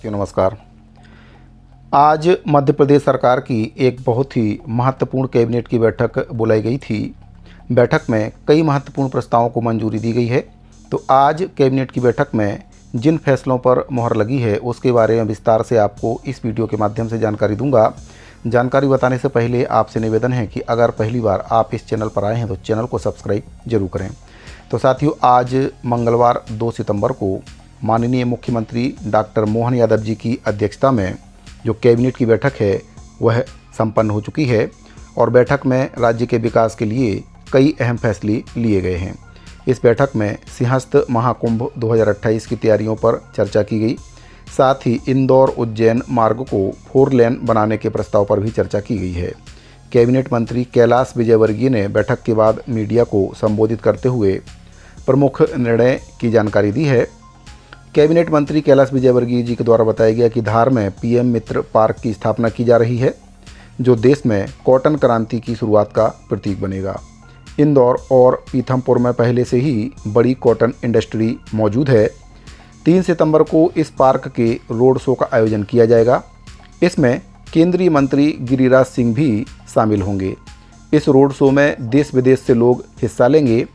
नमस्कार। आज मध्य प्रदेश सरकार की एक बहुत ही महत्वपूर्ण कैबिनेट की बैठक बुलाई गई थी। बैठक में कई महत्वपूर्ण प्रस्तावों को मंजूरी दी गई है। तो आज कैबिनेट की बैठक में जिन फैसलों पर मोहर लगी है उसके बारे में विस्तार से आपको इस वीडियो के माध्यम से जानकारी दूंगा। जानकारी बताने से पहले आपसे निवेदन है कि अगर पहली बार आप इस चैनल पर आए हैं तो चैनल को सब्सक्राइब जरूर करें। तो साथियों, आज मंगलवार 2 सितंबर को माननीय मुख्यमंत्री डॉक्टर मोहन यादव जी की अध्यक्षता में जो कैबिनेट की बैठक है वह संपन्न हो चुकी है और बैठक में राज्य के विकास के लिए कई अहम फैसले लिए गए हैं। इस बैठक में सिंहस्थ महाकुंभ 2028 की तैयारियों पर चर्चा की गई। साथ ही इंदौर उज्जैन मार्ग को 4 लेन बनाने के प्रस्ताव पर भी चर्चा की गई है। कैबिनेट मंत्री कैलाश विजयवर्गीय ने बैठक के बाद मीडिया को संबोधित करते हुए प्रमुख निर्णय की जानकारी दी है। कैबिनेट मंत्री कैलाश विजयवर्गीय जी के द्वारा बताया गया कि धार में पीएम मित्र पार्क की स्थापना की जा रही है, जो देश में कॉटन क्रांति की शुरुआत का प्रतीक बनेगा। इंदौर और पीथमपुर में पहले से ही बड़ी कॉटन इंडस्ट्री मौजूद है। 3 सितंबर को इस पार्क के रोड शो का आयोजन किया जाएगा। इसमें केंद्रीय मंत्री गिरिराज सिंह भी शामिल होंगे। इस रोड शो में देश विदेश से लोग हिस्सा लेंगे।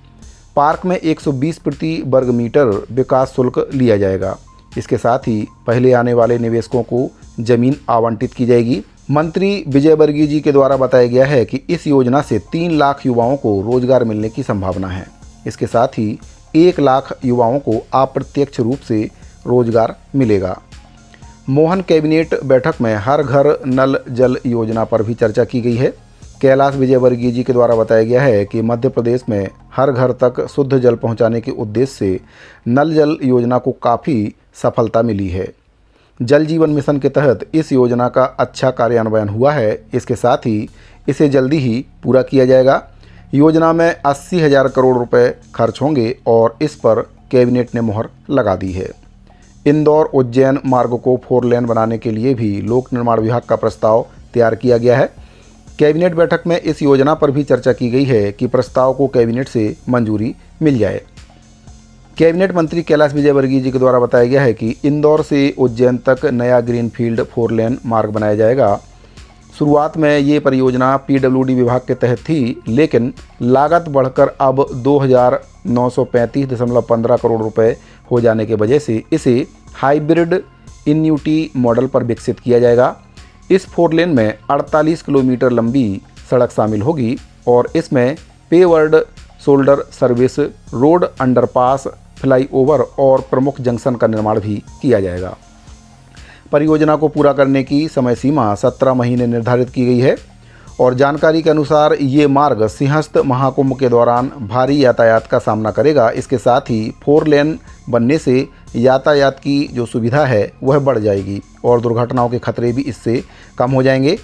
पार्क में 120 प्रति वर्ग मीटर विकास शुल्क लिया जाएगा। इसके साथ ही पहले आने वाले निवेशकों को जमीन आवंटित की जाएगी। मंत्री विजयवर्गीय जी के द्वारा बताया गया है कि इस योजना से 3 लाख युवाओं को रोजगार मिलने की संभावना है। इसके साथ ही 1 लाख युवाओं को अप्रत्यक्ष रूप से रोजगार मिलेगा। मोहन कैबिनेट बैठक में हर घर नल जल योजना पर भी चर्चा की गई है। कैलाश विजयवर्गीय जी के द्वारा बताया गया है कि मध्य प्रदेश में हर घर तक शुद्ध जल पहुंचाने के उद्देश्य से नल जल योजना को काफ़ी सफलता मिली है। जल जीवन मिशन के तहत इस योजना का अच्छा कार्यान्वयन हुआ है। इसके साथ ही इसे जल्दी ही पूरा किया जाएगा। योजना में 80,000 करोड़ रुपए खर्च होंगे और इस पर कैबिनेट ने मोहर लगा दी है। इंदौर उज्जैन मार्ग को 4 लेन बनाने के लिए भी लोक निर्माण विभाग का प्रस्ताव तैयार किया गया है। कैबिनेट बैठक में इस योजना पर भी चर्चा की गई है कि प्रस्ताव को कैबिनेट से मंजूरी मिल जाए। कैबिनेट मंत्री कैलाश विजयवर्गीय जी के द्वारा बताया गया है कि इंदौर से उज्जैन तक नया ग्रीनफील्ड 4 लेन मार्ग बनाया जाएगा। शुरुआत में ये परियोजना पीडब्ल्यूडी विभाग के तहत थी, लेकिन लागत बढ़कर अब 2,935.15 करोड़ रुपए हो जाने की वजह से इसे हाइब्रिड इन्यूटी मॉडल पर विकसित किया जाएगा। इस 4 लेन में 48 किलोमीटर लंबी सड़क शामिल होगी और इसमें पेवर्ड shoulder service, road, underpass, flyover और प्रमुख जंक्शन का निर्माण भी किया जाएगा। परियोजना को पूरा करने की समय सीमा 17 महीने निर्धारित की गई है और जानकारी के अनुसार ये मार्ग सिंहस्थ महाकुंभ के दौरान भारी यातायात का सामना करेगा। इसके साथ ही 4 लेन बनने से यातायात की जो सुविधा है वह बढ़ जाएगी और दुर्घटनाओं के खतरे भी इससे कम हो जाएंगे।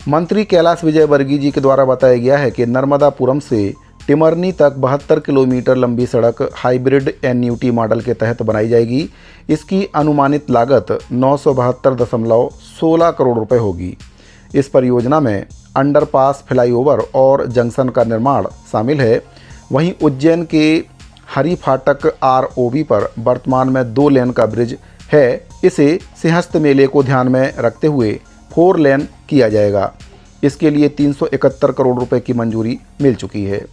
मंत्री कैलाश विजयवर्गीय जी के द्वारा बताया गया है कि नर्मदापुरम से टिमरनी तक 72 किलोमीटर लंबी सड़क हाइब्रिड एनयूटी मॉडल के तहत बनाई जाएगी। इसकी अनुमानित लागत 972.16 करोड़ रुपए होगी। इस परियोजना में अंडरपास, फ्लाईओवर और जंक्शन का निर्माण शामिल है। वहीं उज्जैन के हरी फाटक ROB पर वर्तमान में 2 लेन का ब्रिज है। इसे सिंहस्थ मेले को ध्यान में रखते हुए 4 लेन किया जाएगा। इसके लिए 371 करोड़ रुपए की मंजूरी मिल चुकी है।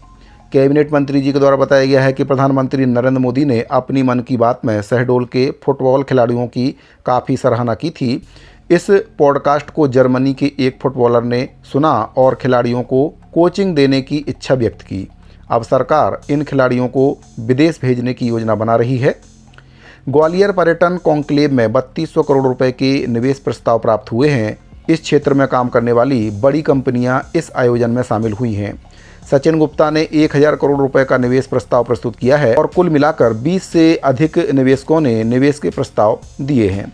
कैबिनेट मंत्री जी के द्वारा बताया गया है कि प्रधानमंत्री नरेंद्र मोदी ने अपनी मन की बात में शहडोल के फुटबॉल खिलाड़ियों की काफ़ी सराहना की थी। इस पॉडकास्ट को जर्मनी के एक फुटबॉलर ने सुना और खिलाड़ियों को कोचिंग देने की इच्छा व्यक्त की। अब सरकार इन खिलाड़ियों को विदेश भेजने की योजना बना रही है। ग्वालियर पर्यटन कॉन्क्लेव में 3200 करोड़ रुपए के निवेश प्रस्ताव प्राप्त हुए हैं। इस क्षेत्र में काम करने वाली बड़ी कंपनियां इस आयोजन में शामिल हुई हैं। सचिन गुप्ता ने 1000 करोड़ रुपए का निवेश प्रस्ताव प्रस्तुत किया है और कुल मिलाकर 20 से अधिक निवेशकों ने निवेश के प्रस्ताव दिए हैं।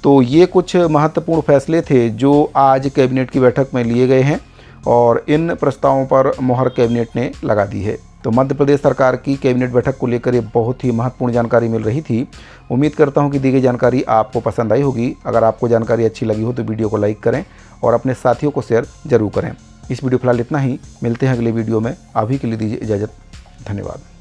तो ये कुछ महत्वपूर्ण फैसले थे जो आज कैबिनेट की बैठक में लिए गए हैं और इन प्रस्तावों पर मोहर कैबिनेट ने लगा दी है। तो मध्य प्रदेश सरकार की कैबिनेट बैठक को लेकर ये बहुत ही महत्वपूर्ण जानकारी मिल रही थी। उम्मीद करता हूँ कि दी गई जानकारी आपको पसंद आई होगी। अगर आपको जानकारी अच्छी लगी हो तो वीडियो को लाइक करें और अपने साथियों को शेयर जरूर करें। इस वीडियो फिलहाल इतना ही, मिलते हैं अगले वीडियो में। अभी के लिए दीजिए इजाज़त। धन्यवाद।